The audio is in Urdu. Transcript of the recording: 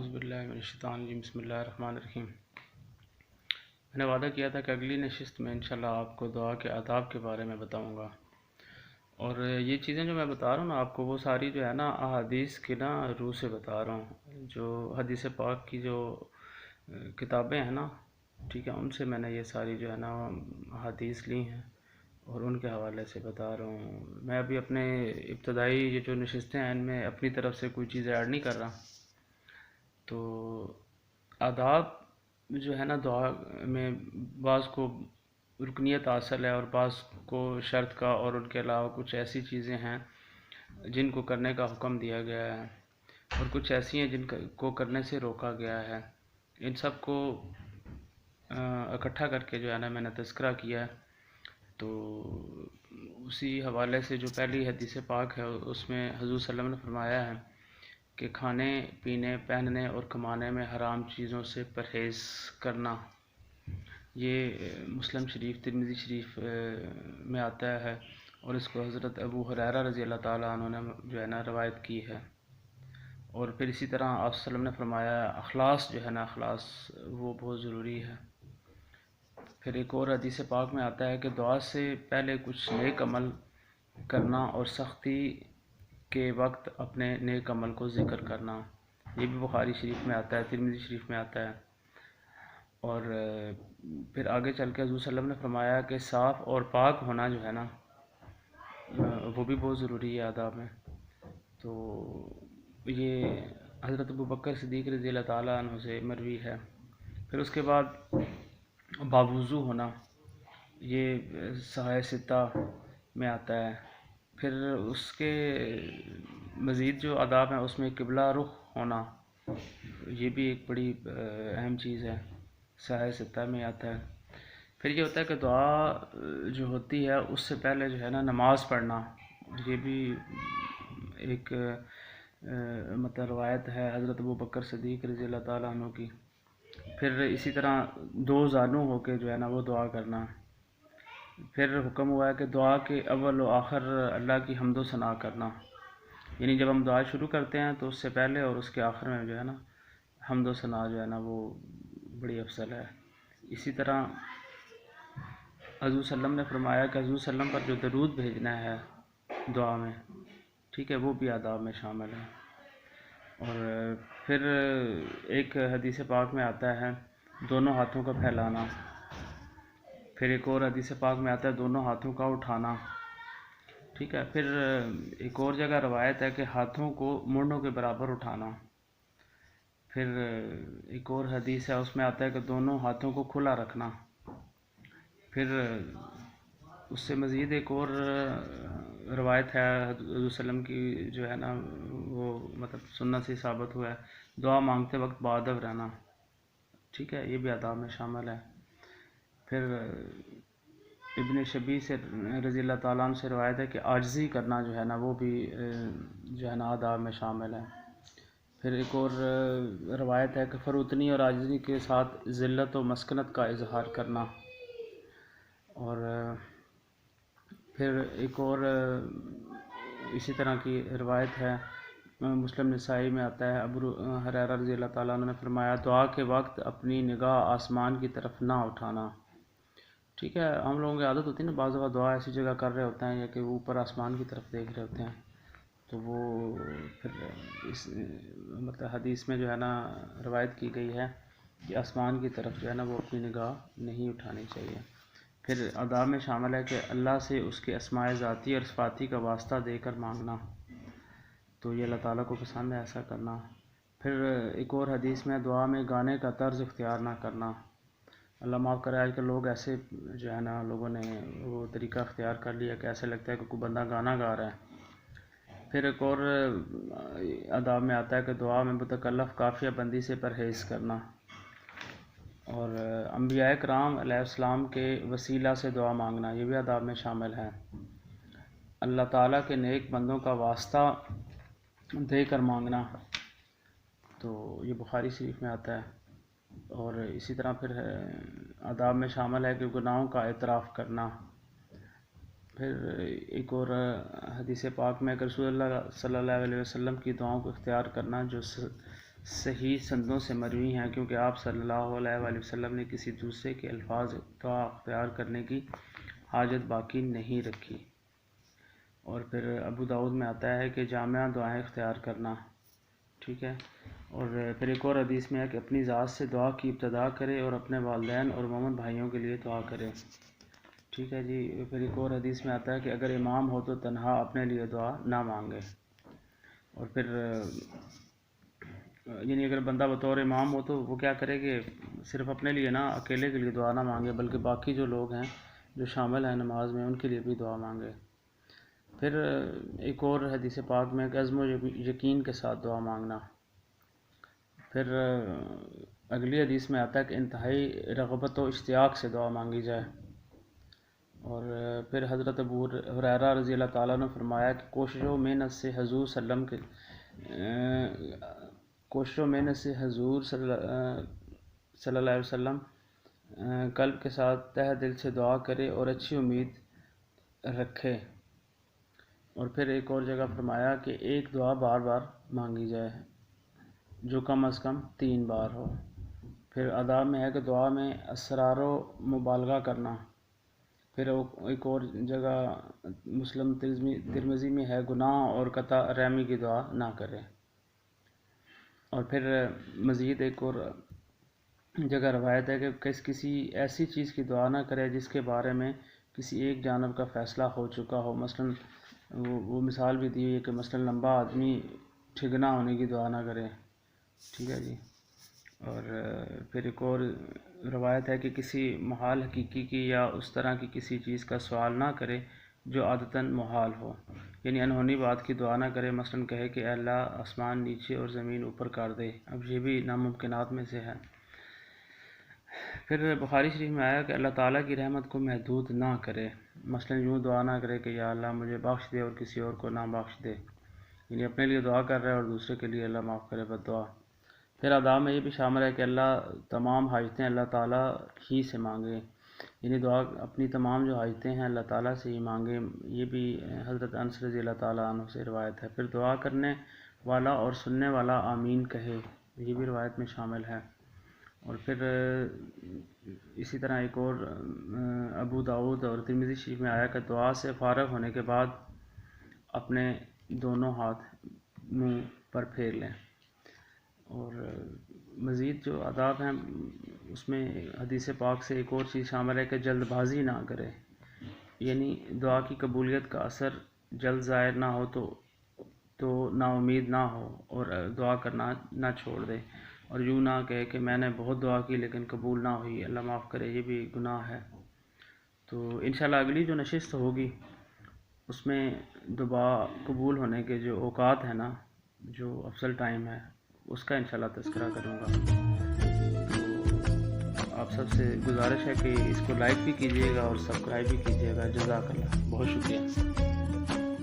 اعوذ باللہ من الشیطان الرجیم بسم اللہ الرحمن الرحیم۔ میں نے وعدہ کیا تھا کہ اگلی نشست میں انشاءاللہ آپ کو دعا کے آداب کے بارے میں بتاؤں گا، اور یہ چیزیں جو میں بتا رہا ہوں نا آپ کو، وہ ساری جو ہے نا احادیث کی روح سے بتا رہا ہوں۔ جو حدیث پاک کی جو کتابیں ہیں نا، ٹھیک ہے، ان سے میں نے یہ ساری جو ہے نا احادیث لی ہیں اور ان کے حوالے سے بتا رہا ہوں۔ میں ابھی اپنے ابتدائی یہ جو نشستیں ہیں ان میں اپنی طرف سے کوئی چیز ایڈ نہیں کر رہا۔ تو آداب جو ہے نا دعا میں، بعض کو رکنیت حاصل ہے اور بعض کو شرط کا، اور ان کے علاوہ کچھ ایسی چیزیں ہیں جن کو کرنے کا حکم دیا گیا ہے، اور کچھ ایسی ہیں جن کو کرنے سے روکا گیا ہے۔ ان سب کو اکٹھا کر کے جو ہے نا میں نے تذکرہ کیا ہے۔ تو اسی حوالے سے جو پہلی حدیث پاک ہے اس میں حضور صلی اللہ علیہ وسلم نے فرمایا ہے کہ کھانے پینے، پہننے اور کمانے میں حرام چیزوں سے پرہیز کرنا۔ یہ مسلم شریف، ترمذی شریف میں آتا ہے، اور اس کو حضرت ابو ہریرہ رضی اللہ تعالیٰ عنہ نے جو ہے نا روایت کی ہے۔ اور پھر اسی طرح آپ صلی اللہ علیہ وسلم نے فرمایا اخلاص جو ہے نا، اخلاص وہ بہت ضروری ہے۔ پھر ایک اور حدیث پاک میں آتا ہے کہ دعا سے پہلے کچھ نیک عمل کرنا اور سختی کے وقت اپنے نیک عمل کو ذکر کرنا۔ یہ بھی بخاری شریف میں آتا ہے، ترمذی شریف میں آتا ہے۔ اور پھر آگے چل کے حضور صلی اللہ علیہ وسلم نے فرمایا کہ صاف اور پاک ہونا جو ہے نا وہ بھی بہت ضروری ہے آداب میں۔ تو یہ حضرت ابوبکر صدیق رضی اللہ تعالیٰ عنہ سے مروی ہے۔ پھر اس کے بعد باوضو ہونا، یہ صحیح ستہ میں آتا ہے۔ پھر اس کے مزید جو آداب ہیں اس میں قبلہ رخ ہونا، یہ بھی ایک بڑی اہم چیز ہے، صحیح ستہ میں آتا ہے۔ پھر یہ ہوتا ہے کہ دعا جو ہوتی ہے اس سے پہلے جو ہے نا نماز پڑھنا، یہ بھی ایک مطلب روایت ہے حضرت ابوبکر صدیق رضی اللہ تعالیٰ عنہ کی۔ پھر اسی طرح دو زانو ہو کے جو ہے نا وہ دعا کرنا۔ پھر حکم ہوا ہے کہ دعا کے اول و آخر اللہ کی حمد و ثنا کرنا، یعنی جب ہم دعا شروع کرتے ہیں تو اس سے پہلے اور اس کے آخر میں جو ہے نا حمد و ثنا جو ہے نا وہ بڑی افضل ہے۔ اسی طرح حضور صلی اللہ علیہ وسلم نے فرمایا کہ حضور صلی اللہ علیہ وسلم پر جو درود بھیجنا ہے دعا میں، ٹھیک ہے، وہ بھی آداب میں شامل ہے۔ اور پھر ایک حدیث پاک میں آتا ہے دونوں ہاتھوں کا پھیلانا۔ پھر ایک اور حدیث پاک میں آتا ہے دونوں ہاتھوں کا اٹھانا، ٹھیک ہے۔ پھر ایک اور جگہ روایت ہے کہ ہاتھوں کو منڈوں کے برابر اٹھانا۔ پھر ایک اور حدیث ہے اس میں آتا ہے کہ دونوں ہاتھوں کو کھلا رکھنا۔ پھر اس سے مزید ایک اور روایت ہے حضور صلی اللہ علیہ وسلم کی جو ہے نا وہ مطلب سنت سے ثابت ہوا ہے، دعا مانگتے وقت باادب رہنا، ٹھیک ہے، یہ بھی آداب میں شامل ہے۔ پھر ابن شبی سے رضی اللہ تعالیٰ عنہ سے روایت ہے کہ عاجزی کرنا جو ہے نا وہ بھی جو ہے نا آداب میں شامل ہے۔ پھر ایک اور روایت ہے کہ فروتنی اور عاجزی کے ساتھ ذلت و مسکنت کا اظہار کرنا۔ اور پھر ایک اور اسی طرح کی روایت ہے مسلم نسائی میں آتا ہے، ابو ہریرہ رضی اللہ تعالیٰ عنہ نے فرمایا دعا کے وقت اپنی نگاہ آسمان کی طرف نہ اٹھانا، ٹھیک ہے۔ ہم لوگوں کی عادت ہوتی ہے نا بعض دفعہ دعا ایسی جگہ کر رہے ہوتے ہیں یا کہ وہ اوپر آسمان کی طرف دیکھ رہے ہوتے ہیں، تو وہ پھر اس مطلب حدیث میں جو ہے نا روایت کی گئی ہے کہ آسمان کی طرف جو ہے نا وہ اپنی نگاہ نہیں اٹھانی چاہیے۔ پھر آداب میں شامل ہے کہ اللہ سے اس کے اسماء ذاتی اور صفاتی کا واسطہ دے کر مانگنا، تو یہ اللہ تعالیٰ کو پسند ہے ایسا کرنا۔ پھر ایک اور حدیث میں دعا میں گانے کا طرز اختیار نہ کرنا۔ اللہ معاف کرے، آج کل لوگ ایسے جو ہے نا لوگوں نے وہ طریقہ اختیار کر لیا کہ ایسے لگتا ہے کہ کوئی بندہ گانا گا رہا ہے۔ پھر ایک اور آداب میں آتا ہے کہ دعا میں متکلف قافیہ بندی سے پرہیز کرنا، اور انبیاء کرام علیہ السلام کے وسیلہ سے دعا مانگنا، یہ بھی آداب میں شامل ہے۔ اللہ تعالیٰ کے نیک بندوں کا واسطہ دے کر مانگنا، تو یہ بخاری شریف میں آتا ہے۔ اور اسی طرح پھر آداب میں شامل ہے کہ گناہوں کا اعتراف کرنا۔ پھر ایک اور حدیث پاک میں کہ رسول اللہ صلی اللہ علیہ وسلم کی دعاؤں کو اختیار کرنا جو صحیح سندوں سے مروی ہیں، کیونکہ آپ صلی اللہ علیہ وآلہ وسلم نے کسی دوسرے کے الفاظ دعا اختیار کرنے کی حاجت باقی نہیں رکھی۔ اور پھر ابو داؤد میں آتا ہے کہ جامعہ دعائیں اختیار کرنا، ٹھیک ہے۔ اور پھر ایک اور حدیث میں ہے کہ اپنی ذات سے دعا کی ابتدا کرے اور اپنے والدین اور مومن بھائیوں کے لیے دعا کرے، ٹھیک ہے جی۔ پھر ایک اور حدیث میں آتا ہے کہ اگر امام ہو تو تنہا اپنے لیے دعا نہ مانگے۔ اور پھر یعنی اگر بندہ بطور امام ہو تو وہ کیا کرے کہ صرف اپنے لیے نہ، اکیلے کے لیے دعا نہ مانگے، بلکہ باقی جو لوگ ہیں جو شامل ہیں نماز میں ان کے لیے بھی دعا مانگے۔ پھر ایک اور حدیث پاک میں کہ عزم و یقین کے ساتھ دعا مانگنا۔ پھر اگلی حدیث میں آتا ہے کہ انتہائی رغبت و اشتیاق سے دعا مانگی جائے۔ اور پھر حضرت ابو ہریرہ رضی اللہ تعالیٰ نے فرمایا کہ کوشش و محنت سے حضور صلی اللہ علیہ وسلم قلب کے ساتھ تہ دل سے دعا کرے اور اچھی امید رکھے۔ اور پھر ایک اور جگہ فرمایا کہ ایک دعا بار بار مانگی جائے جو کم از کم 3 بار ہو۔ پھر آداب میں ہے کہ دعا میں اسرار و مبالغہ کرنا۔ پھر ایک اور جگہ مسلم ترمذی میں ہے گناہ اور قطع رحمی کی دعا نہ کرے۔ اور پھر مزید ایک اور جگہ روایت ہے کہ کسی ایسی چیز کی دعا نہ کرے جس کے بارے میں کسی ایک جانب کا فیصلہ ہو چکا ہو۔ مثلاً وہ مثال بھی دی ہوئی ہے کہ مثلاً لمبا آدمی ٹھگنا ہونے کی دعا نہ کرے، ٹھیک ہے جی۔ اور پھر ایک اور روایت ہے کہ کسی محال حقیقی کی یا اس طرح کی کسی چیز کا سوال نہ کرے جو عادتاً محال ہو، یعنی انہونی بات کی دعا نہ کرے۔ مثلاً کہے کہ اے اللہ آسمان نیچے اور زمین اوپر کر دے، اب یہ بھی ناممکنات میں سے ہے۔ پھر بخاری شریف میں آیا کہ اللہ تعالیٰ کی رحمت کو محدود نہ کرے، مثلاً یوں دعا نہ کرے کہ یا اللہ مجھے بخش دے اور کسی اور کو نہ بخش دے، یعنی اپنے لیے دعا کر رہا ہے اور دوسرے کے لیے اللہ معاف کرے بد دعا۔ پھر آداب میں یہ بھی شامل ہے کہ اللہ تمام حاجتیں اللہ تعالیٰ ہی سے مانگے، یعنی دعا اپنی تمام جو حاجتیں ہیں اللہ تعالیٰ سے ہی مانگے۔ یہ بھی حضرت انس رضی اللہ تعالیٰ عنہ سے روایت ہے۔ پھر دعا کرنے والا اور سننے والا آمین کہے، یہ بھی روایت میں شامل ہے۔ اور پھر اسی طرح ایک اور ابو داؤد اور ترمذی شریف میں آیا کہ دعا سے فارغ ہونے کے بعد اپنے دونوں ہاتھ منہ پر پھیر لیں۔ اور مزید جو آداب ہیں اس میں حدیث پاک سے ایک اور چیز شامل ہے کہ جلد بازی نہ کرے، یعنی دعا کی قبولیت کا اثر جلد ظاہر نہ ہو تو نا امید نہ ہو اور دعا کرنا نہ چھوڑ دے، اور یوں نہ کہے کہ میں نے بہت دعا کی لیکن قبول نہ ہوئی، اللہ معاف کرے، یہ بھی گناہ ہے۔ تو انشاءاللہ اگلی جو نشست ہوگی اس میں دعا قبول ہونے کے جو اوقات ہیں نا، جو افضل ٹائم ہے، اس کا انشاءاللہ تذکرہ کروں گا۔ تو آپ سب سے گزارش ہے کہ اس کو لائک بھی کیجیے گا اور سبسکرائب بھی کیجیے گا۔ جزاک اللہ، بہت شکریہ۔